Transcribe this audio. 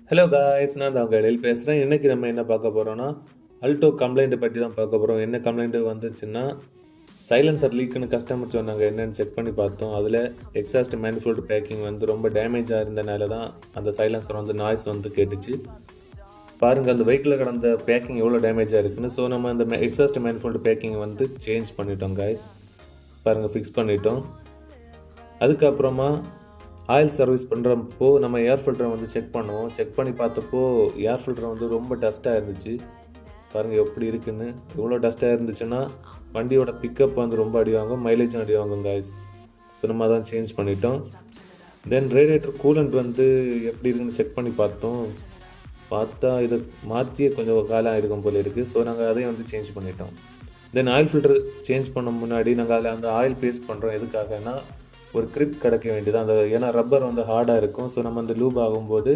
Hello guys, நான் தான் உங்கள் எழில் பேசுகிறேன். இன்றைக்கி நம்ம என்ன பார்க்க போகிறோன்னா, அல்டோ கம்ப்ளைண்ட்டை பற்றி தான் பார்க்க போகிறோம். என்ன கம்ப்ளைண்ட்டு வந்துச்சுன்னா, சைலன்சர் லீக்குன்னு கஸ்டமர் சொன்னாங்க. என்னென்னு செக் பண்ணி பார்த்தோம். அதில் எக்ஸாஸ்ட் மேனிஃபோல்டு பேக்கிங் ரொம்ப டேமேஜாக இருந்தனால தான் அந்த சைலன்சர் நாய்ஸ் கேட்டுச்சு. பாருங்கள், அந்த வெஹிக்கிளில் கடந்த பேக்கிங் எவ்வளோ டேமேஜாக இருக்குன்னு. ஸோ நம்ம அந்த எக்ஸாஸ்ட் மேனிஃபோல்டு பேக்கிங் சேஞ்ச் பண்ணிட்டோம் காய்ஸ். பாருங்கள், ஃபிக்ஸ் பண்ணிட்டோம். அதுக்கப்புறமா ஆயில் சர்வீஸ் பண்ணுறப்போ நம்ம ஏர் ஃபில்டரை செக் பண்ணுவோம். செக் பண்ணி பார்த்தப்போ ஏர் ஃபில்டர் ரொம்ப டஸ்ட்டாக இருந்துச்சு. பாருங்கள் எப்படி இருக்குன்னு. இவ்வளோ டஸ்ட்டாக இருந்துச்சுன்னா வண்டியோட பிக்கப் ரொம்ப அடி வாங்கும், மைலேஜும் அடி வாங்கும் காய்ஸ். ஸோ நம்ம அதான் சேஞ்ச் பண்ணிட்டோம். தென் ரேடியேட்டர் கூலண்ட் எப்படி இருக்குன்னு செக் பண்ணி பார்த்தா இதை மாற்றியே கொஞ்சம் காலம் இருக்கும் போல இருக்குது. ஸோ நாங்கள் அதையும் சேஞ்ச் பண்ணிட்டோம். தென் ஆயில் ஃபில்டர் சேஞ்ச் பண்ண முன்னாடி நாங்கள் அதில் அந்த ஆயில் பேஸ்ட் பண்ணுறோம். எதுக்காகனா ஒரு கிரிப் கிடைக்க வேண்டியது. ஏன்னா ரப்பர் ஹார்டாக இருக்கும். ஸோ நம்ம அந்த லூப் ஆகும்போது